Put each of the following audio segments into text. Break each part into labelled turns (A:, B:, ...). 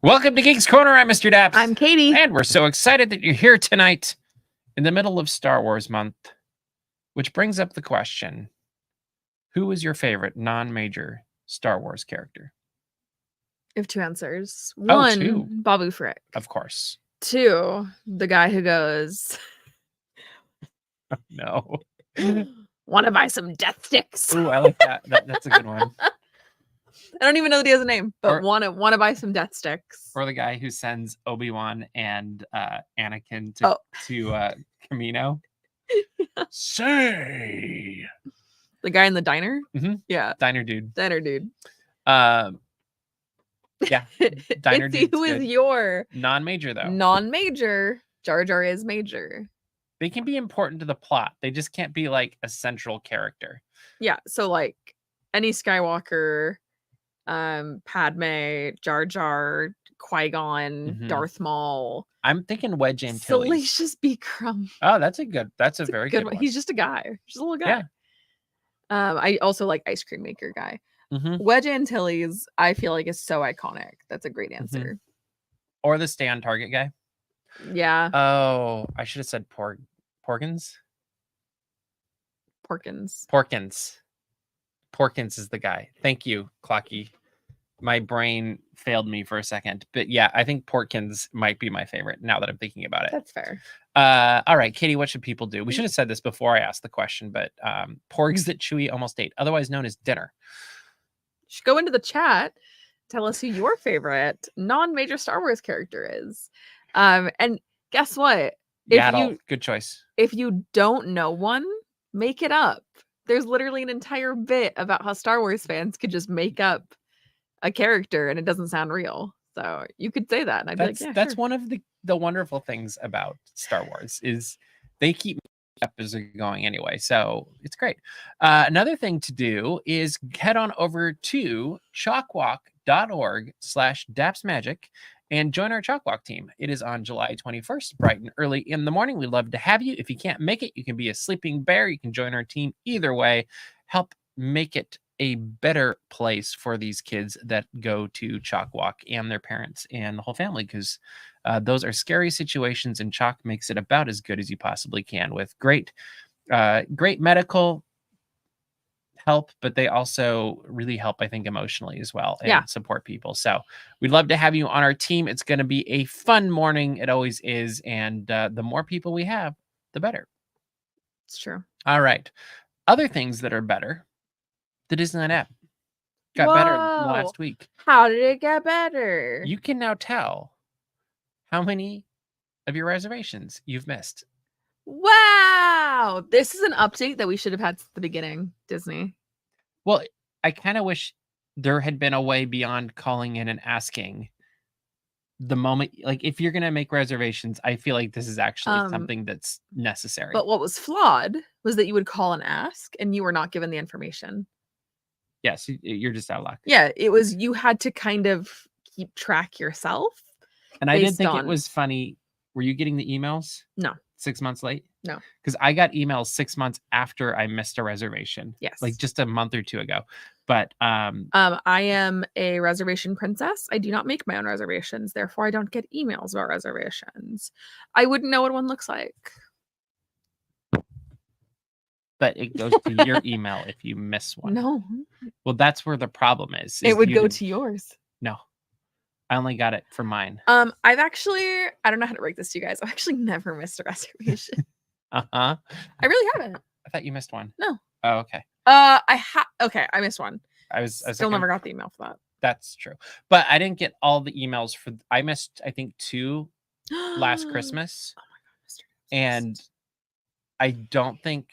A: Welcome to Geeks Corner. I'm Mr. Daps.
B: I'm Katie.
A: And we're so excited that you're here tonight in the middle of Star Wars month, which brings up the question, who is your favorite non-major Star Wars character?
B: I have two answers.
A: Oh,
B: One,
A: two.
B: Babu Frick.
A: Of course.
B: Two, the guy who goes,
A: No.
B: want to buy some death sticks.
A: Ooh, I like that. That's a good one.
B: I don't even know that he has a name, but
A: Or-
B: want to buy some death sticks.
A: Or the guy who sends Obi-Wan and Anakin to Camino. Say.
B: The guy in the diner?
A: Mhm.
B: Yeah.
A: Diner dude.
B: Diner dude.
A: Yeah. Diner
B: Itzy,
A: dude's
B: who is
A: good.
B: your
A: Non-major, though.
B: non-major? Jar Jar is major.
A: They can be important to the plot. They just can't be like a central character.
B: Yeah. So like any Skywalker, Padme, Jar Jar, Qui-Gon,
A: Mhm.
B: Darth Maul.
A: I'm thinking Wedge Antilles.
B: Salacious B. Crumb.
A: Oh, that's a very good one.
B: He's just a guy. Just a little guy.
A: Yeah.
B: I also like Ice Cream Maker guy.
A: Mhm.
B: Wedge Antilles, I feel like is so iconic. That's a great answer.
A: Or the Stay on Target guy.
B: Yeah.
A: Oh, I should have said Porkins. Porkins is the guy. Thank you, Clocky. My brain failed me for a second. But yeah, I think Porkins might be my favorite now that I'm thinking about it.
B: That's fair.
A: All right, Katie, what should people do? We should have said this before I asked the question, but porgs that Chewie almost ate, otherwise known as dinner.
B: You should go into the chat. Tell us who your favorite non-major Star Wars character is. And guess what?
A: Yaddle, good choice.
B: If you don't know one, make it up. There's literally an entire bit about how Star Wars fans could just make up a character and it doesn't sound real. So you could say that, and I'd be like, yeah,
A: that's
B: sure.
A: one of the wonderful things about Star Wars is they keep up as they're going anyway. So it's great. Another thing to do is head on over to chalkwalk.org/Daps Magic and join our Chalk Walk team. It is on July 21st, bright and early in the morning. We'd love to have you. If you can't make it, you can be a sleeping bear. You can join our team. Either way, help make it a better place for these kids that go to Chalk Walk and their parents and the whole family, because those are scary situations, and Chalk makes it about as good as you possibly can with great medical help, but they also really help, I think, emotionally as well, and support people. So we'd love to have you on our team. It's going to be a fun morning. It always is. And the more people we have, the better.
B: It's true.
A: All right. Other things that are better. The Disneyland app got better last week.
B: How did it get better?
A: You can now tell how many of your reservations you've missed.
B: Wow. This is an update that we should have had at the beginning, Disney.
A: Well, I kind of wish there had been a way beyond calling in and asking. The moment, like, if you're going to make reservations, I feel like this is actually something that's necessary.
B: But what was flawed was that you would call and ask and you were not given the information.
A: Yes, you're just out of luck.
B: Yeah, it was, you had to kind of keep track yourself.
A: And I did think it was funny. Were you getting the emails?
B: No.
A: 6 months late?
B: No.
A: Because I got emails 6 months after I missed a reservation.
B: Yes.
A: Like just a month or two ago. But
B: I am a reservation princess. I do not make my own reservations. Therefore, I don't get emails about reservations. I wouldn't know what one looks like.
A: But it goes to your email if you miss one.
B: No.
A: Well, that's where the problem is
B: it would go to yours.
A: No. I only got it for mine.
B: I've actually, I don't know how to break this to you guys. I've actually never missed a reservation.
A: I
B: really haven't.
A: I thought you missed one.
B: No.
A: Oh, okay.
B: Okay, I missed one.
A: I
B: still never got the email for that.
A: That's true. But I didn't get all the emails I missed, I think, 2 last Christmas.
B: Oh my God, Mr.
A: And I don't think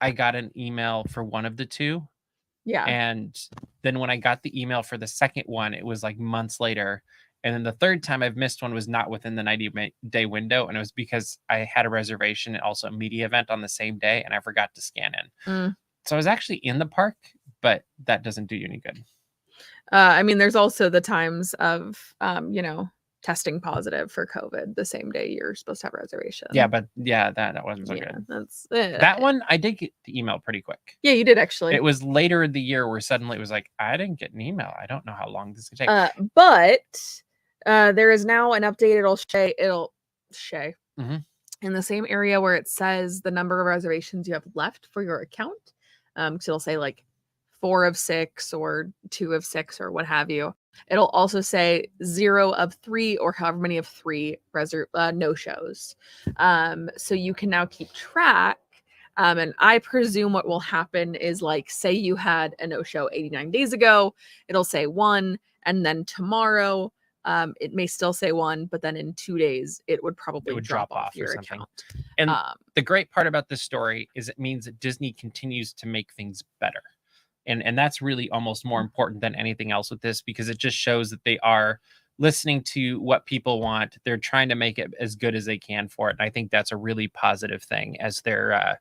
A: I got an email for one of the 2.
B: Yeah.
A: And then when I got the email for the second one, it was like months later. And then the third time I've missed one was not within the 90-day window. And it was because I had a reservation and also a media event on the same day, and I forgot to scan in. So I was actually in the park, but that doesn't do you any good.
B: I mean, there's also the times of, testing positive for COVID the same day you're supposed to have a reservation.
A: Yeah, but that wasn't so
B: Yeah,
A: good.
B: that's
A: That one I did get the email pretty quick.
B: Yeah, you did actually.
A: It was later in the year where suddenly it was like, I didn't get an email. I don't know how long this could take.
B: But there is now an update. It'll say in the same area where it says the number of reservations you have left for your account. So it'll say like 4 of 6 or 2 of 6 or what have you. It'll also say 0 of 3 or however many of 3 no-shows. So you can now keep track. And I presume what will happen is, like, say you had a no-show 89 days ago, it'll say 1, and then tomorrow it may still say 1, but then in 2 days it would probably drop off your account.
A: And the great part about this story is it means that Disney continues to make things better. And that's really almost more important than anything else with this, because it just shows that they are listening to what people want. They're trying to make it as good as they can for it. And I think that's a really positive thing as they're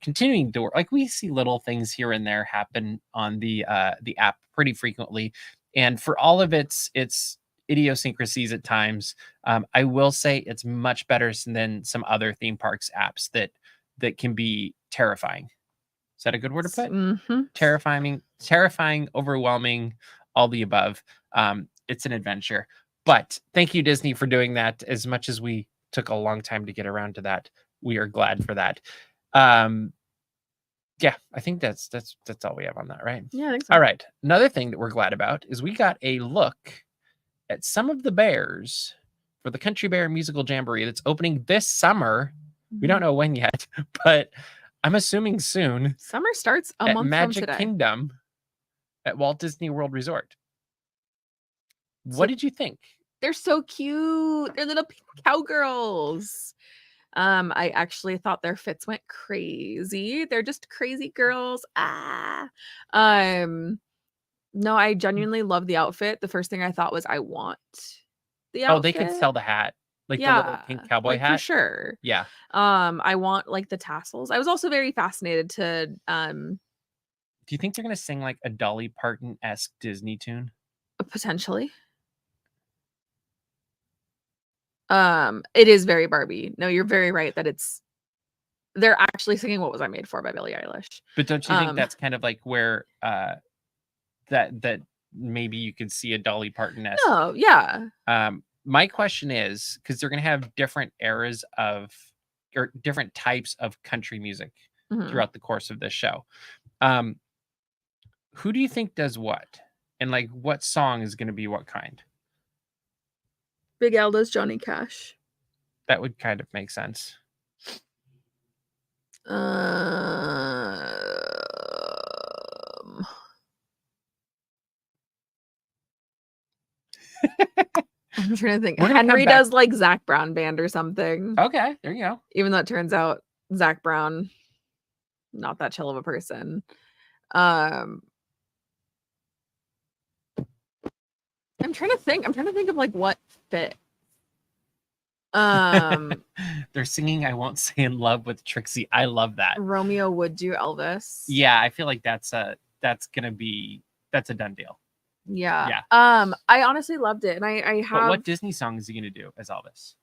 A: continuing to work. Like, we see little things here and there happen on the app pretty frequently. And for all of its idiosyncrasies at times, I will say it's much better than some other theme parks apps that can be terrifying. Is that a good word to put?
B: Mm-hmm.
A: Terrifying, overwhelming, all the above. It's an adventure. But thank you, Disney, for doing that. As much as we took a long time to get around to that, we are glad for that. Yeah, I think that's all we have on that, right?
B: Yeah, I think so.
A: All right. Another thing that we're glad about is we got a look at some of the bears for the Country Bear Musical Jamboree that's opening this summer. We don't know when yet, but I'm assuming soon.
B: Summer starts a month
A: Magic
B: from today.
A: Kingdom at Walt Disney World Resort. What did you think?
B: They're so cute. They're little pink cowgirls. I actually thought their fits went crazy. They're just crazy girls. No, I genuinely love the outfit. The first thing I thought was, I want the outfit.
A: Oh, they could sell the hat. Like the little pink cowboy hat.
B: For sure.
A: Yeah.
B: I want like the tassels. I was also very fascinated to
A: do you think they're gonna sing like a Dolly Parton-esque Disney tune?
B: Potentially. It is very Barbie. No, you're very right that they're actually singing What Was I Made For by Billie Eilish.
A: But don't you think that's kind of like where that maybe you could see a Dolly Parton-esque?
B: Oh, yeah.
A: My question is, because they're gonna have different eras or different types of country music throughout the course of this show. Who do you think does what? And like, what song is gonna be what kind?
B: Big Al does Johnny Cash.
A: That would kind of make sense.
B: I'm trying to think. Henry does like Zac Brown Band or something.
A: Okay, there you go.
B: Even though it turns out Zac Brown, not that chill of a person. I'm trying to think of like what fit.
A: They're singing I Won't Say in Love with Trixie. I love that.
B: Romeo would do Elvis.
A: Yeah, I feel like that's a done deal.
B: Yeah. I honestly loved it. And I have.
A: But what Disney song is he gonna do as Elvis?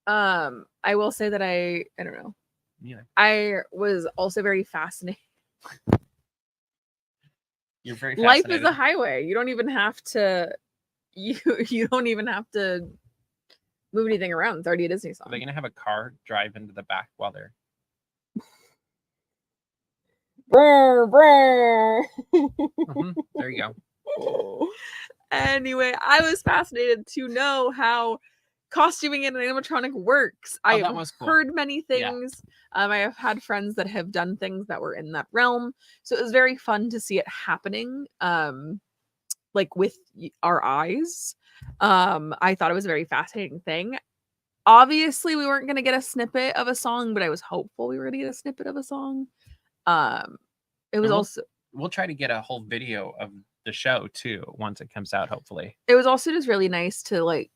B: I will say that I don't know.
A: Yeah.
B: I was also very fascinated.
A: You're very fascinated.
B: Life is a highway. You don't even have to you don't even have to move anything around. It's already a Disney song.
A: Are they gonna have a car drive into the back while they're there you go.
B: Anyway, I was fascinated to know how costuming in an animatronic works. I have heard many things. Yeah. I have had friends that have done things that were in that realm. So it was very fun to see it happening, like with our eyes. I thought it was a very fascinating thing. Obviously, we weren't going to get a snippet of a song, but I was hopeful we were going to get a snippet of a song. It was
A: we'll try to get a whole video of the show too once it comes out, hopefully.
B: It was also just really nice to like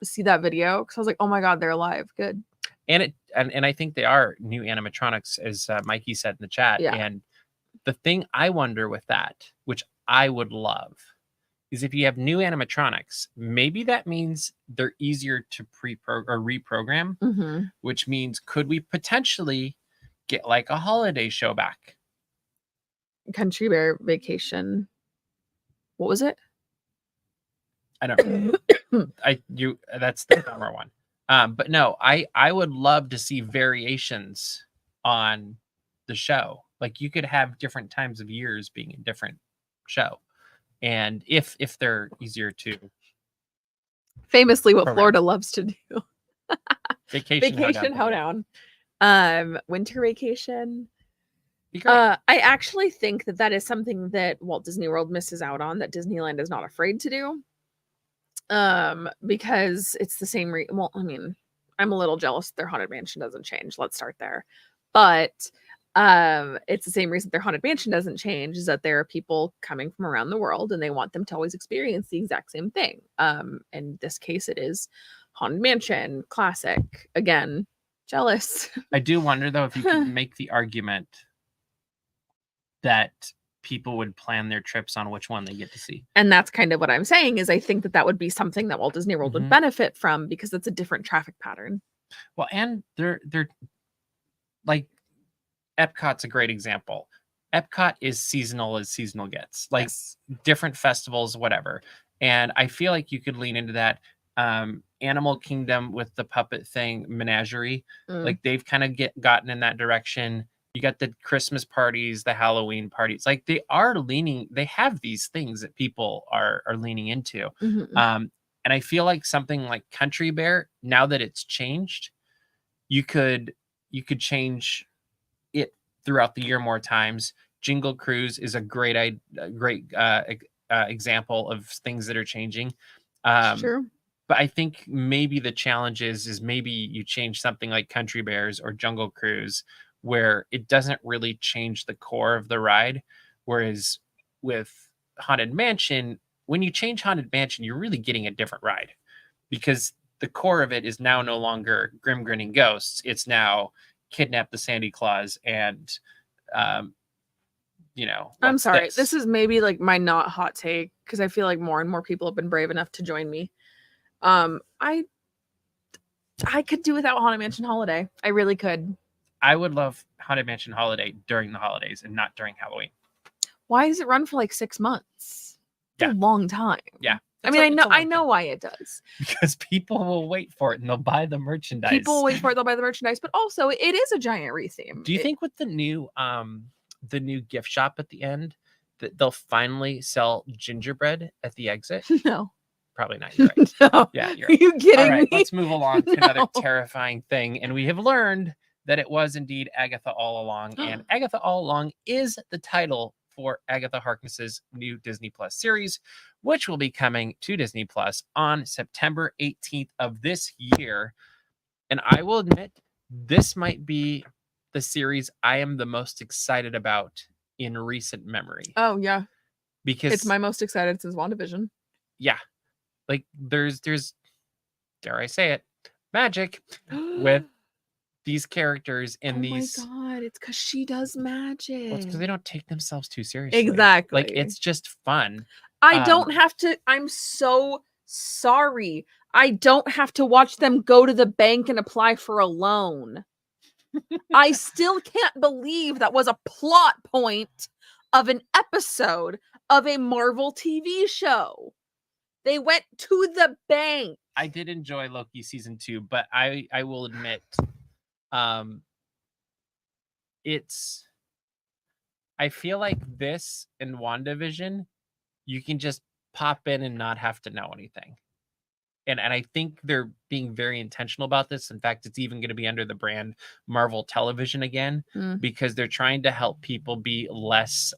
B: see that video because I was like, oh my god, they're alive. Good.
A: And I think they are new animatronics, as Mikey said in the chat.
B: Yeah.
A: And the thing I wonder with that, which I would love, is if you have new animatronics, maybe that means they're easier to reprogram, which means could we potentially get like a holiday show back?
B: Country Bear Vacation. What was it?
A: I don't know. That's the summer one. But no, I would love to see variations on the show. Like you could have different times of years being a different show. And if they're easier to
B: famously what
A: program.
B: Florida loves to do.
A: Vacation
B: Hoedown. Winter vacation.
A: I
B: actually think that is something that Walt Disney World misses out on, that Disneyland is not afraid to do. Because it's the same well, I mean, I'm a little jealous their Haunted Mansion doesn't change. Let's start there. But it's the same reason their Haunted Mansion doesn't change, is that there are people coming from around the world and they want them to always experience the exact same thing. In this case, it is Haunted Mansion, classic. Again, jealous.
A: I do wonder, though, if you could make the argument that people would plan their trips on which one they get to see.
B: And that's kind of what I'm saying, is I think that would be something that Walt Disney World would benefit from, because it's a different traffic pattern.
A: Well, and they're like, Epcot's a great example. Epcot is seasonal as seasonal gets, like different festivals, whatever. And I feel like you could lean into that. Animal Kingdom with the puppet thing, Menagerie, like they've kind of gotten in that direction. You got the Christmas parties, the Halloween parties. Like they have these things that people are leaning into. And I feel like something like Country Bear, now that it's changed, you could change it throughout the year more times. Jingle Cruise is a great example of things that are changing.
B: Sure.
A: But I think maybe the challenge is maybe you change something like Country Bears or Jungle Cruise, where it doesn't really change the core of the ride. Whereas with Haunted Mansion, when you change Haunted Mansion, you're really getting a different ride, because the core of it is now no longer Grim Grinning Ghosts. It's now Kidnap the Sandy Claus and,
B: I'm sorry. This is maybe like my not hot take, because I feel like more and more people have been brave enough to join me. I could do without Haunted Mansion Holiday. I really could.
A: I would love Haunted Mansion Holiday during the holidays and not during Halloween.
B: Why does it run for like 6 months? It's a long time.
A: Yeah.
B: I mean, I know why it does.
A: Because people will wait for it and they'll buy the merchandise.
B: People will wait for it, they'll buy the merchandise, but also it is a giant retheme.
A: Do you think with the new gift shop at the end that they'll finally sell gingerbread at the exit?
B: No.
A: Probably not. You're right.
B: No.
A: Yeah, you're right.
B: Are you kidding me?
A: Let's move along to another terrifying thing. And we have learned that it was indeed Agatha All Along. And Agatha All Along is the title for Agatha Harkness's new Disney Plus series, which will be coming to Disney Plus on September 18th of this year. And I will admit, this might be the series I am the most excited about in recent memory.
B: Oh, yeah.
A: Because
B: it's my most excited since WandaVision.
A: Yeah. Like there's dare I say it, magic with these characters in these.
B: Oh my god, it's because she does magic.
A: Well, it's because they don't take themselves too seriously.
B: Exactly.
A: Like it's just fun.
B: I don't have to. I'm so sorry. I don't have to watch them go to the bank and apply for a loan. I still can't believe that was a plot point of an episode of a Marvel TV show. They went to the bank.
A: I did enjoy Loki season 2, but I will admit, I feel like this in WandaVision, you can just pop in and not have to know anything. And I think they're being very intentional about this. In fact, it's even going to be under the brand Marvel Television again, because they're trying to help people be less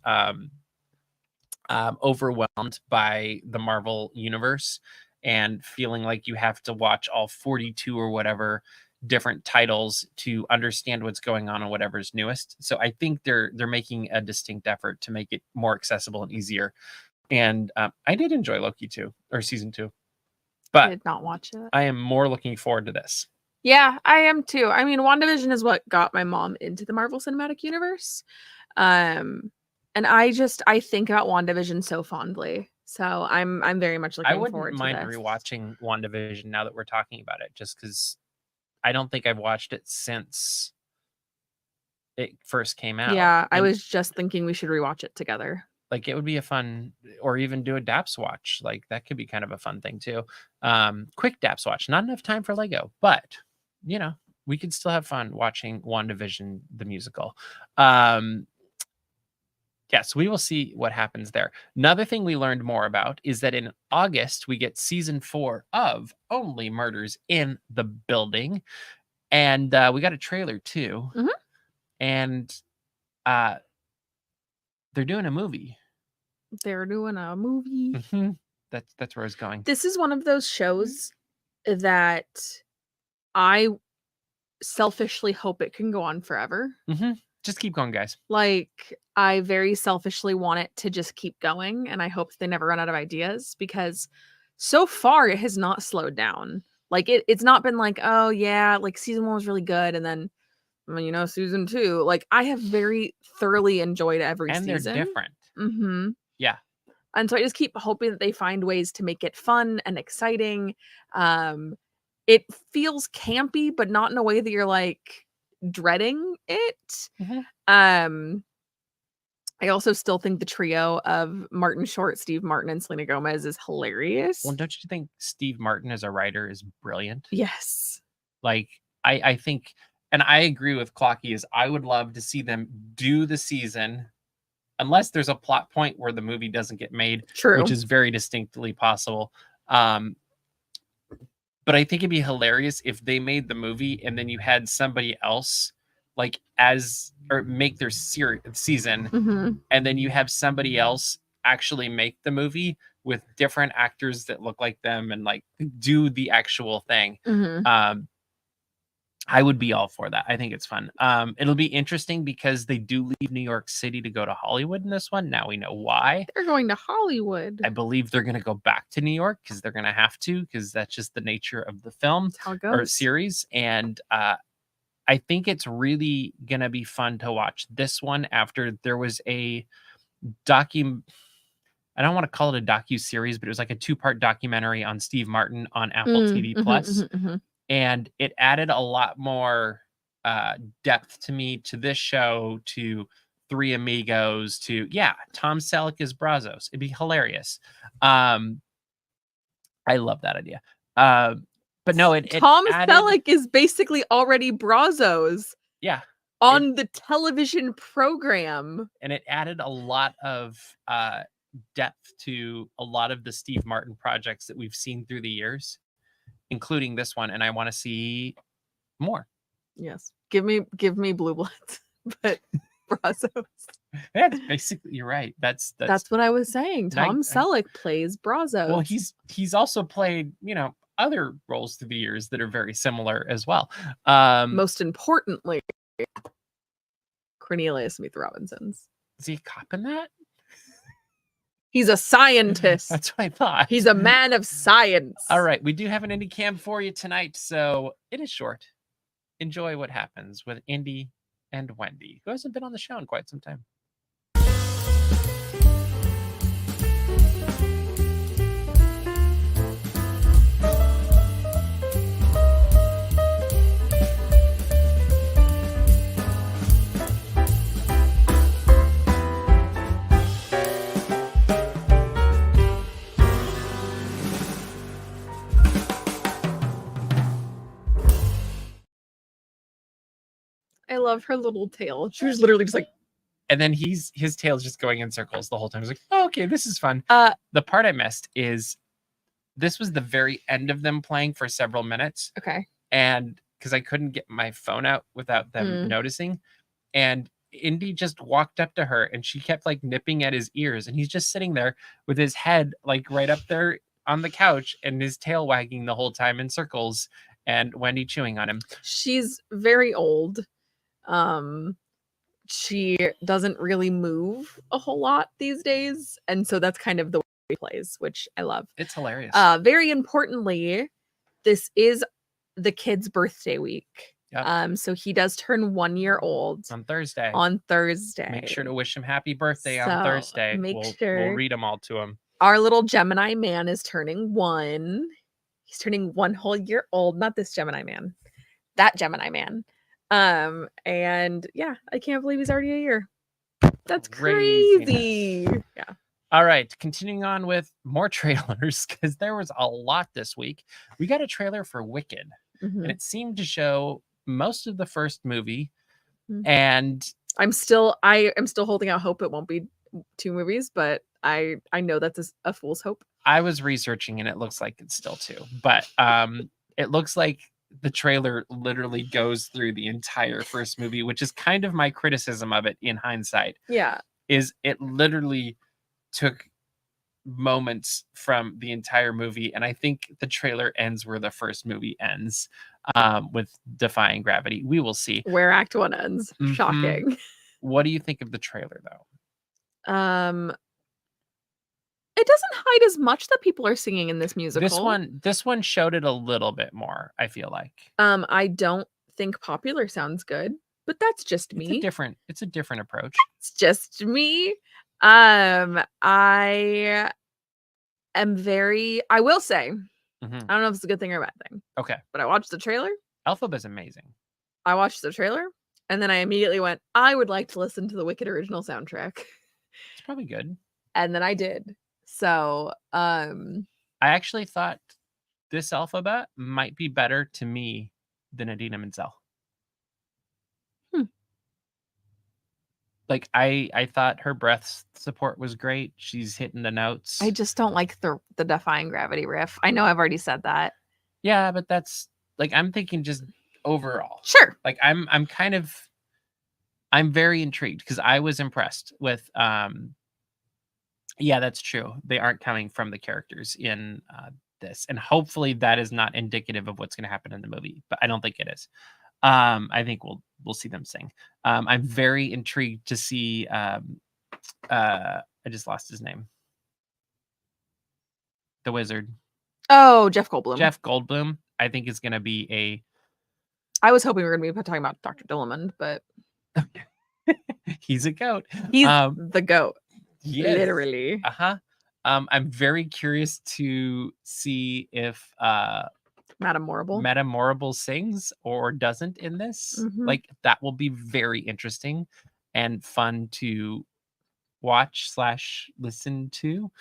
A: overwhelmed by the Marvel universe and feeling like you have to watch all 42 or whatever different titles to understand what's going on and whatever's newest. So I think they're making a distinct effort to make it more accessible and easier. And I did enjoy Loki 2 or season 2, but
B: I did not watch it.
A: I am more looking forward to this.
B: Yeah, I am too. I mean, WandaVision is what got my mom into the Marvel Cinematic Universe. And I think about WandaVision so fondly. So I'm very much
A: I
B: looking
A: wouldn't
B: forward to
A: mind
B: this.
A: rewatching WandaVision now that we're talking about it, just because I don't think I've watched it since it first came out.
B: Yeah, I
A: And,
B: was just thinking we should rewatch it together.
A: like, it would be a fun, or even do a Daps watch. Like, that could be kind of a fun thing too. Quick Daps watch. Not enough time for Lego, but you know, we could still have fun watching WandaVision the musical. Yes, we will see what happens there. Another thing we learned more about is that in August we get season 4 of Only Murders in the Building, and we got a trailer too.
B: Mhm.
A: And uh, they're doing a movie.
B: They're doing a movie.
A: Mhm. That's where I was going.
B: This is one of those shows that I selfishly hope it can go on forever.
A: Just keep going, guys.
B: Like, I very selfishly want it to just keep going, and I hope they never run out of ideas, because so far it has not slowed down. Like, it's not been like, oh yeah, like season 1 was really good, and then season 2. Like, I have very thoroughly enjoyed every
A: And
B: season.
A: they're different.
B: Mm-hmm.
A: Yeah.
B: And so I just keep hoping that they find ways to make it fun and exciting. It feels campy, but not in a way that you're like dreading it.
A: Mhm.
B: I also still think the trio of Martin Short, Steve Martin, and Selena Gomez is hilarious.
A: Well, don't you think Steve Martin as a writer is brilliant?
B: Yes.
A: Like, I think, and I agree with Clocky, is I would love to see them do the season, unless there's a plot point where the movie doesn't get made,
B: True.
A: which is very distinctly possible. But I think it'd be hilarious if they made the movie and then you had somebody else like or make their season,
B: Mhm.
A: and then you have somebody else actually make the movie with different actors that look like them and like do the actual thing.
B: Mhm.
A: I would be all for that. I think it's fun. It'll be interesting because they do leave New York City to go to Hollywood in this one. Now we know why.
B: They're going to Hollywood.
A: I believe they're going to go back to New York because they're going to have to, because that's just the nature of the film
B: That's how it
A: or
B: goes.
A: series. And I think it's really going to be fun to watch this one after there was a I don't want to call it a docu-series, but it was like a 2-part documentary on Steve Martin on Apple TV Plus. And it added a lot more depth to me, to this show, to Three Amigos, to Tom Selleck as Brazos. It'd be hilarious. I love that idea. But no,
B: Tom
A: added,
B: Selleck is basically already Brazos.
A: Yeah.
B: On the television program.
A: And it added a lot of depth to a lot of the Steve Martin projects that we've seen through the years, including this one, and I want to see more.
B: Yes. Give me Blue Bloods, but Brazos.
A: Yeah, basically, you're right. That's
B: what I was saying. Tom Selleck plays Brazos.
A: Well, he's also played, other roles through the years that are very similar as well.
B: Most importantly, Cornelius Smith Robinson's.
A: Is he a cop in that?
B: He's a scientist.
A: That's what I thought.
B: He's a man of science.
A: All right, we do have an Indy Cam for you tonight, so it is short. Enjoy what happens with Indy and Wendy, who hasn't been on the show in quite some time.
B: I love her little tail. She was literally just like,
A: and then his tail's just going in circles the whole time. I was like, oh, okay, this is fun. The part I missed is this was the very end of them playing for several minutes.
B: Okay.
A: And because I couldn't get my phone out without them noticing. And Indy just walked up to her and she kept like nipping at his ears. And he's just sitting there with his head like right up there on the couch and his tail wagging the whole time in circles, and Wendy chewing on him.
B: She's very old. She doesn't really move a whole lot these days, and so that's kind of the way he plays, which I love.
A: It's hilarious.
B: Very importantly, this is the kid's birthday week.
A: Yep.
B: So he does turn 1 year old
A: on Thursday.
B: On Thursday.
A: Make sure to wish him happy birthday on Thursday. We'll read them all to him.
B: Our little Gemini man is turning 1. He's turning 1 whole year old. Not this Gemini man. That Gemini man. And yeah, I can't believe he's already a year. That's crazy. Yeah.
A: All right, continuing on with more trailers, because there was a lot this week. We got a trailer for Wicked, and it seemed to show most of the first movie. And
B: I am still holding out hope it won't be 2 movies, but I know that's a fool's hope.
A: I was researching and it looks like it's still 2, but it looks like the trailer literally goes through the entire first movie, which is kind of my criticism of it in hindsight.
B: Yeah.
A: Is it literally took moments from the entire movie, and I think the trailer ends where the first movie ends, with Defying Gravity. We will see
B: where Act 1 ends. Shocking.
A: What do you think of the trailer, though?
B: It doesn't hide as much that people are singing in this musical.
A: This one showed it a little bit more, I feel like.
B: I don't think popular sounds good, but that's just me.
A: It's a different approach.
B: It's just me. I will say, I don't know if it's a good thing or a bad thing.
A: Okay.
B: But I watched the trailer.
A: Elphaba's amazing.
B: I watched the trailer, and then I immediately went, I would like to listen to the Wicked original soundtrack.
A: It's probably good.
B: And then I did. So,
A: I actually thought this Elphaba might be better to me than Idina Menzel. Like, I thought her breath support was great. She's hitting the notes.
B: I just don't like the Defying Gravity riff. I know I've already said that.
A: Yeah, but that's like, I'm thinking just overall.
B: Sure.
A: Like, I'm very intrigued because I was impressed with yeah, that's true. They aren't coming from the characters in this, and hopefully that is not indicative of what's going to happen in the movie, but I don't think it is. I think we'll see them sing. I'm very intrigued to see I just lost his name. The wizard.
B: Oh, Jeff Goldblum.
A: Jeff Goldblum, I think is going to be
B: I was hoping we were going to be talking about Dr. Dillamond, but
A: he's a goat.
B: He's the goat.
A: Yes.
B: Literally.
A: I'm very curious to see if
B: Madame
A: Morrible sings or doesn't in this. Like, that will be very interesting and fun to watch / listen to.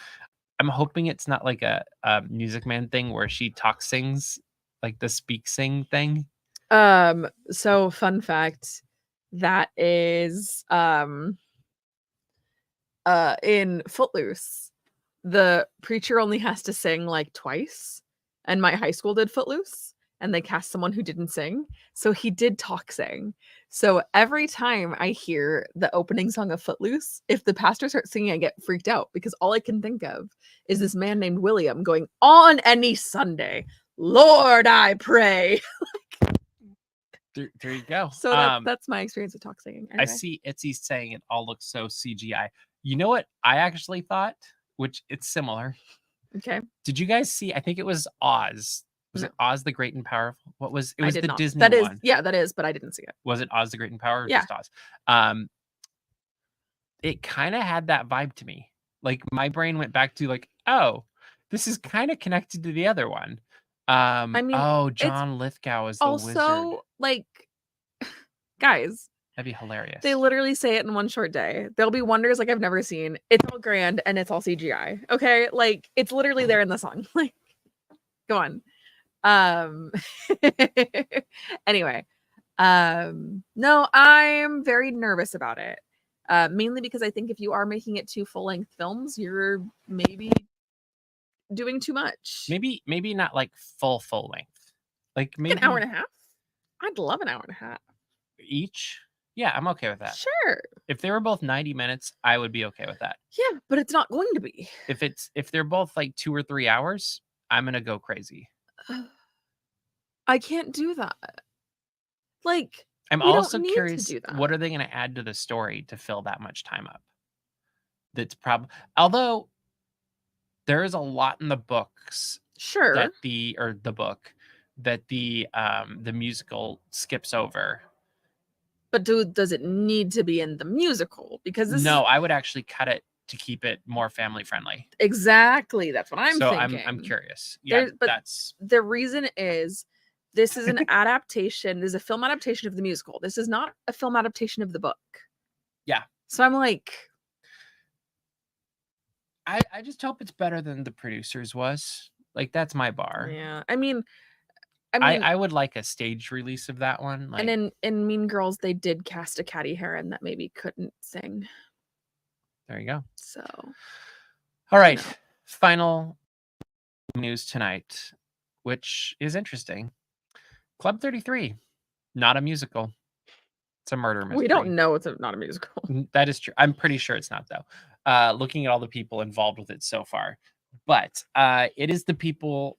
A: I'm hoping it's not like a Music Man thing where she sings like the speak sing thing.
B: So fun fact, that is in Footloose, the preacher only has to sing like twice, and my high school did Footloose, and they cast someone who didn't sing, so he did sing. So every time I hear the opening song of Footloose, if the pastor starts singing, I get freaked out because all I can think of is this man named William going, on any Sunday, Lord, I pray.
A: There you go.
B: So that's my experience with singing. Anyway.
A: I see Itzy saying it all looks so CGI. You know what I actually thought, which it's similar.
B: Okay.
A: Did you guys see? I think it was Oz. Was it Oz the Great and Powerful? What was it? Was the
B: not.
A: Disney
B: that is,
A: one?
B: Yeah, that is, but I didn't see it.
A: Was it Oz the Great and Powerful? Or
B: yeah.
A: Just Oz. It kind of had that vibe to me. Like, my brain went back to like, oh, this is kind of connected to the other one. I mean, John Lithgow is the wizard.
B: Also, like, guys,
A: that'd be hilarious.
B: They literally say it in one short day. There'll be wonders like I've never seen. It's all grand and it's all CGI. Okay, like it's literally there in the song. Like, go on. Anyway, no, I'm very nervous about it. Mainly because I think if you are making it 2 full-length films, you're maybe doing too much.
A: Maybe not like full length. Like maybe
B: an hour and a half. I'd love an hour and a half.
A: Each? Yeah, I'm okay with that.
B: Sure.
A: If they were both 90 minutes, I would be okay with that.
B: Yeah, but it's not going to be.
A: If they're both like 2 or 3 hours, I'm gonna go crazy.
B: I can't do that. Like,
A: I'm also curious, what are they gonna add to the story to fill that much time up? That's probably, although there is a lot in the books.
B: Sure.
A: That the musical skips over.
B: But does it need to be in the musical? Because
A: no, I would actually cut it to keep it more family friendly.
B: Exactly. That's what I'm
A: so
B: thinking.
A: I'm curious. Yeah,
B: But
A: that's
B: the reason is this is an adaptation. This is a film adaptation of the musical. This is not a film adaptation of the book.
A: Yeah.
B: So I'm like,
A: I just hope it's better than the producers was. Like, that's my bar.
B: yeah. I mean,
A: I would like a stage release of that one. Like,
B: and in Mean Girls, they did cast a catty heron that maybe couldn't sing.
A: there you go.
B: So,
A: all right,
B: know.
A: final news tonight, which is interesting. Club 33, not a musical. It's a murder mystery.
B: We don't know it's not a musical.
A: That is true. I'm pretty sure it's not, though. Looking at all the people involved with it so far. But it is the people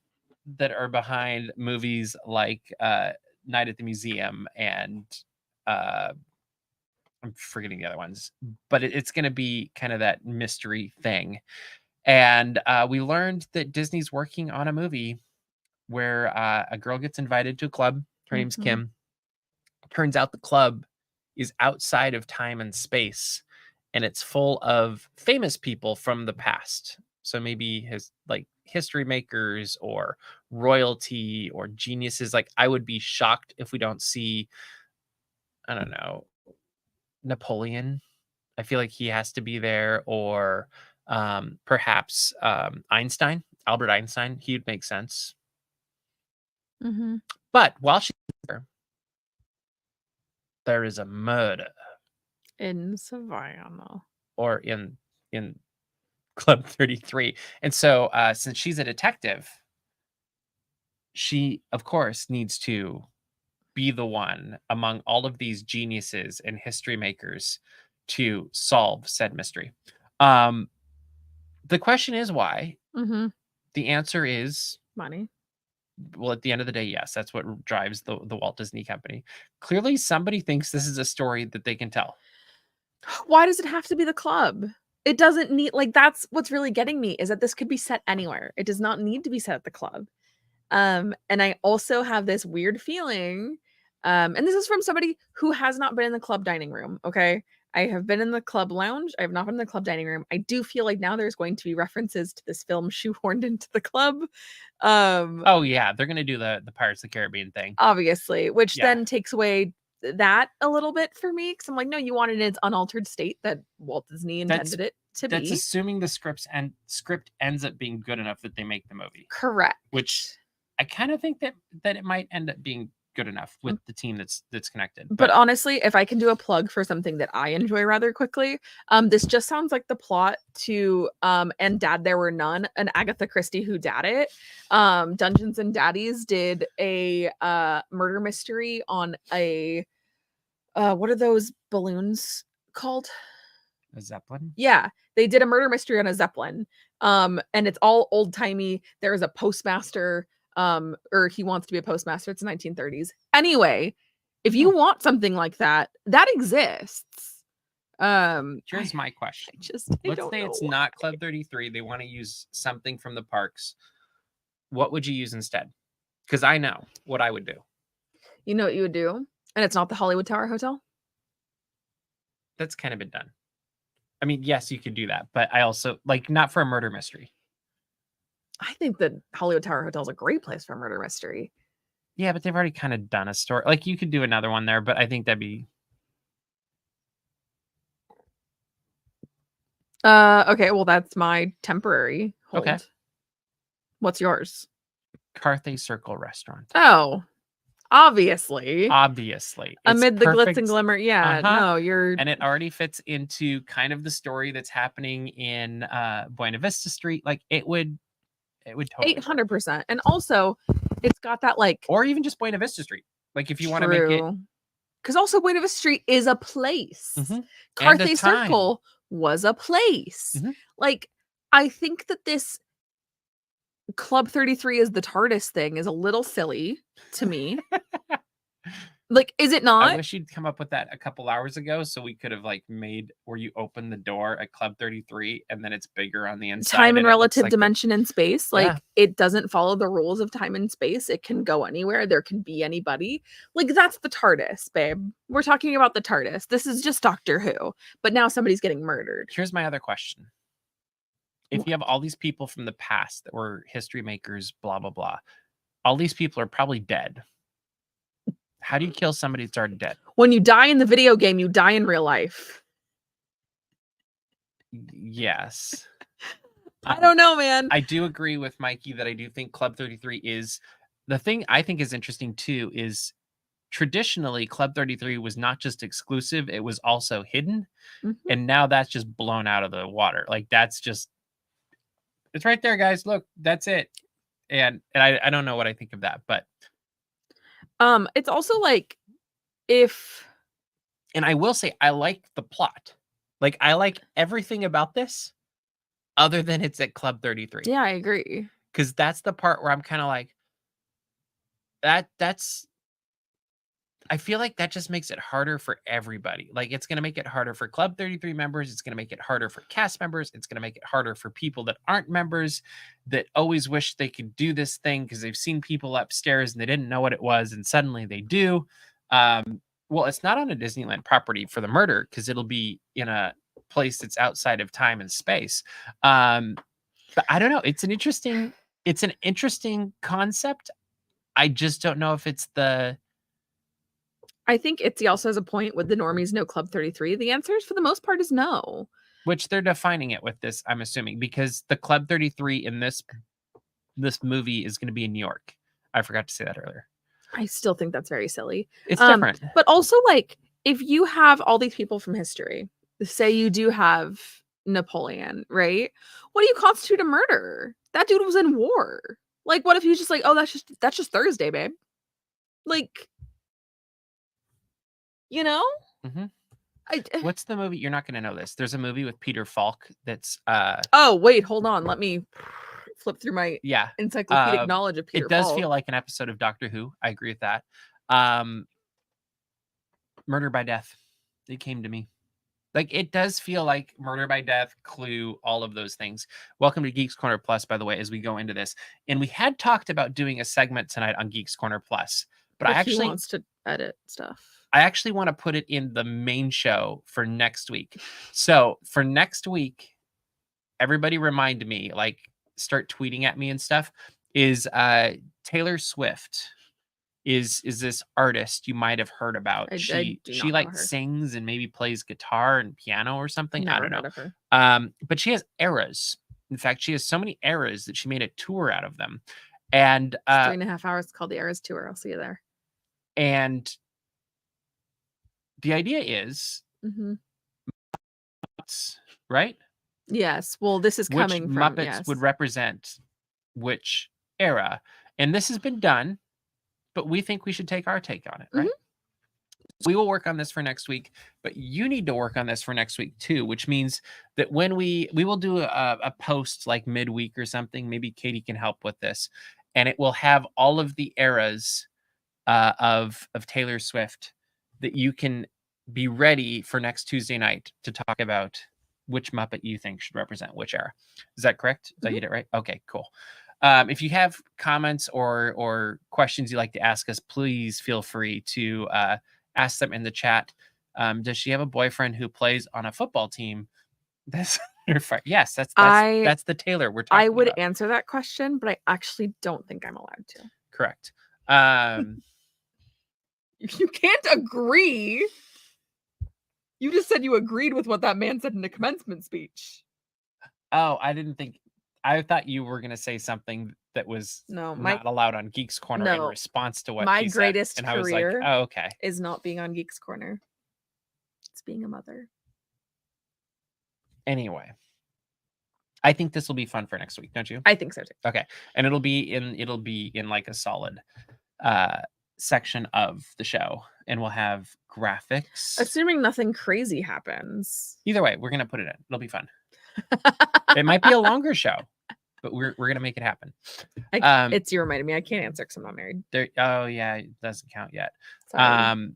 A: that are behind movies like Night at the Museum and I'm forgetting the other ones. But it's going to be kind of that mystery thing. And we learned that Disney's working on a movie where a girl gets invited to a club. Her name's Kim. Turns out the club is outside of time and space, and it's full of famous people from the past. So maybe his like history makers or royalty or geniuses. Like, I would be shocked if we don't see, I don't know, Napoleon. I feel like he has to be there, or perhaps Einstein, Albert Einstein. He would make sense. But while she's there, there is a murder
B: In Savannah.
A: or in Club 33. And so since she's a detective, she of course needs to be the one among all of these geniuses and history makers to solve said mystery. The question is why. The answer is
B: money.
A: Well, at the end of the day, yes, that's what drives the Walt Disney Company. Clearly, somebody thinks this is a story that they can tell.
B: Why does it have to be the club? It doesn't need, like, that's what's really getting me, is that this could be set anywhere. It does not need to be set at the club. And I also have this weird feeling, and this is from somebody who has not been in the club dining room, okay? I have been in the club lounge. I have not been in the club dining room. I do feel like now there's going to be references to this film shoehorned into the club.
A: Oh yeah, they're gonna do the Pirates of the Caribbean thing,
B: obviously, which then takes away that a little bit for me, because I'm like, no, you want it in its unaltered state that Walt Disney intended it to be.
A: That's assuming the script ends up being good enough that they make the movie.
B: Correct.
A: Which I kind of think that it might end up being good enough with the team that's connected.
B: But honestly, if I can do a plug for something that I enjoy rather quickly, this just sounds like the plot to And Dad There Were None, an Agatha Christie whodunit. Dungeons and Daddies did a murder mystery on a what are those balloons called?
A: A Zeppelin?
B: Yeah, they did a murder mystery on a Zeppelin. And it's all old-timey. There is a postmaster, or he wants to be a postmaster. It's the 1930s. Anyway, if you want something like that, that exists.
A: Here's my question.
B: Let's
A: say it's not Club 33. They want to use something from the parks. What would you use instead? Because I know what I would do.
B: You know what you would do? And it's not the Hollywood Tower Hotel?
A: That's kind of been done. I mean, yes, you could do that, but I also, like, not for a murder mystery.
B: I think that Hollywood Tower Hotel is a great place for a murder mystery.
A: Yeah, but they've already kind of done a story. Like, you could do another one there, but I think that'd be...
B: Okay, well, that's my temporary hold.
A: Okay.
B: What's yours?
A: Carthay Circle Restaurant.
B: Oh, obviously. Amid the glitz and glimmer. Yeah, no, you're...
A: And it already fits into kind of the story that's happening in Buena Vista Street. Like, it would totally
B: 800%. And also, it's got that, like...
A: Or even just Buena Vista Street. Like, if you want to make it...
B: Because also, Buena Vista Street is a place. Carthay Circle was a place. Like, I think that this Club 33 is the TARDIS thing is a little silly to me. Like, is it not?
A: I wish you'd come up with that a couple hours ago so we could have, like, made where you open the door at Club 33 and then it's bigger on the inside.
B: Time and relative dimension and space. Like, it doesn't follow the rules of time and space. It can go anywhere. There can be anybody. Like, that's the TARDIS, babe. We're talking about the TARDIS. This is just Doctor Who. But now somebody's getting murdered.
A: Here's my other question. if you have all these people from the past that were history makers, blah, blah, blah, all these people are probably dead. How do you kill somebody that's already dead?
B: When you die in the video game, you die in real life.
A: Yes.
B: I don't know, man.
A: I do agree with Mikey that I do think Club 33 is the thing I think is interesting too is traditionally Club 33 was not just exclusive, it was also hidden.
B: Mhm.
A: And now that's just blown out of the water. Like that's just it's right there, guys. Look, that's it. And I don't know what I think of that, but
B: It's also like if
A: and I will say I like the plot. Like I like everything about this other than it's at Club 33.
B: yeah, I agree.
A: Because that's the part where I'm kind of like that's I feel like that just makes it harder for everybody. Like it's going to make it harder for Club 33 members. It's going to make it harder for cast members. It's going to make it harder for people that aren't members that always wish they could do this thing because they've seen people upstairs and they didn't know what it was. And suddenly they do. Well, it's not on a Disneyland property for the murder because it'll be in a place that's outside of time and space. But I don't know. It's an interesting concept. I just don't know if it's the
B: I think Itzy also has a point with the normies no Club 33. The answer is for the most part is no.
A: which they're defining it with this, I'm assuming, because the Club 33 in this movie is going to be in New York. I forgot to say that earlier.
B: I still think that's very silly.
A: It's different.
B: But also, like, if you have all these people from history, say you do have Napoleon, right? What do you constitute a murder? That dude was in war. Like, what if he's just like, oh, that's just Thursday, babe? Like, you know?
A: Mm-hmm. What's the movie? You're not going to know this. There's a movie with Peter Falk that's
B: oh, wait, hold on. Let me flip through my encyclopedic knowledge of Peter
A: It does
B: Falk.
A: feel like an episode of Doctor Who. I agree with that. Murder by Death. It came to me. Like, it does feel like Murder by Death, Clue, all of those things. Welcome to Geeks Corner Plus, by the way, as we go into this. And we had talked about doing a segment tonight on Geeks Corner Plus. But I actually
B: he wants to edit stuff.
A: I actually want to put it in the main show for next week. So for next week, everybody remind me, like start tweeting at me and stuff, is Taylor Swift is this artist you might have heard about. She like sings and maybe plays guitar and piano or something.
B: Never
A: I don't know.
B: Heard of her.
A: But she has eras. In fact, she has so many eras that she made a tour out of them. And
B: 3.5 hours called the Eras Tour. I'll see you there.
A: And the idea is, right?
B: Yes. Well, this is coming
A: which
B: from
A: Muppets would represent which era, and this has been done, but we think we should take our take on it, right? We will work on this for next week, but you need to work on this for next week too, which means that when we will do a post like midweek or something, maybe Katie can help with this, and it will have all of the eras of Taylor Swift that you can be ready for next Tuesday night to talk about which Muppet you think should represent which era. Is that correct? Did I get it right? Okay, cool. If you have comments or questions you'd like to ask us, please feel free to ask them in the chat. Does she have a boyfriend who plays on a football team? Yes, that's the Taylor we're talking about.
B: I would answer that question, but I actually don't think I'm allowed to.
A: Correct.
B: You can't agree. You just said you agreed with what that man said in the commencement speech.
A: Oh, I thought you were going to say something that was not allowed on Geeks Corner in response to what
B: my
A: he
B: greatest
A: said. And
B: career
A: I was like, oh, okay.
B: is not being on Geeks Corner. It's being a mother.
A: Anyway, I think this will be fun for next week, don't you?
B: I think so too.
A: Okay. And it'll be in like a solid section of the show, and we'll have graphics.
B: Assuming nothing crazy happens.
A: Either way, we're going to put it in. It'll be fun. It might be a longer show, but we're going to make it happen.
B: It's you reminded me. I can't answer because I'm not married.
A: Oh yeah, it doesn't count yet.
B: Sorry.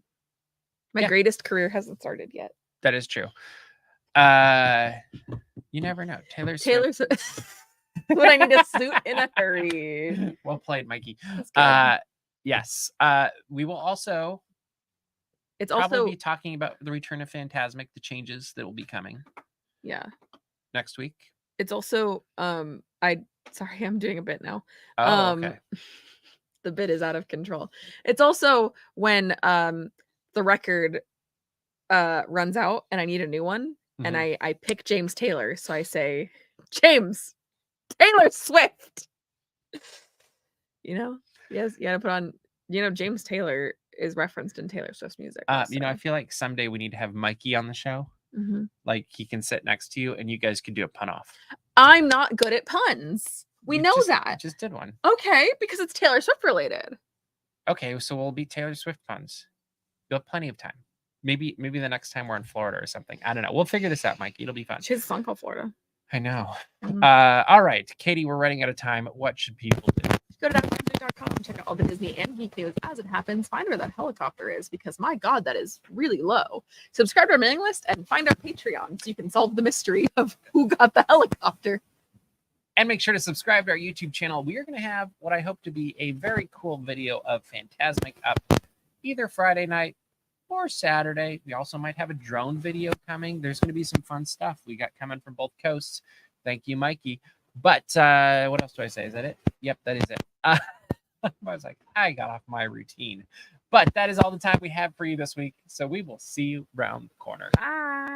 B: My greatest career hasn't started yet.
A: That is true. You never know. Taylor Swift.
B: Would I need a suit in a hurry?
A: Well played, Mikey. Yes. We will also be talking about the return of Phantasmic, the changes that will be coming.
B: Yeah.
A: Next week.
B: It's also sorry, I'm doing a bit now.
A: Oh, okay.
B: The bit is out of control. It's also when the record runs out and I need a new one, and I pick James Taylor, so I say James Taylor Swift. Yes, you gotta put on. James Taylor is referenced in Taylor Swift's music.
A: I feel like someday we need to have Mikey on the show. Like he can sit next to you and you guys could do a pun off.
B: I'm not good at puns. We know that.
A: Just did one.
B: Okay, because it's Taylor Swift related.
A: Okay, so we'll be Taylor Swift puns. You'll have plenty of time. Maybe the next time we're in Florida or something. I don't know. We'll figure this out, Mikey. It'll be fun.
B: She has a song called Florida.
A: I know. All right, Katie, we're running out of time. What should people do?
B: Go to dapsmagic.com and check out all the Disney and Geek news as it happens. Find where that helicopter is, because my God, that is really low. Subscribe to our mailing list and find our Patreon so you can solve the mystery of who got the helicopter.
A: And make sure to subscribe to our YouTube channel. We are going to have what I hope to be a very cool video of Fantasmic up either Friday night or Saturday. We also might have a drone video coming. There's going to be some fun stuff we got coming from both coasts. Thank you, Mikey. But what else do I say? Is that it? Yep, that is it. I was like, I got off my routine. But that is all the time we have for you this week. So we will see you around the corner.
B: Bye.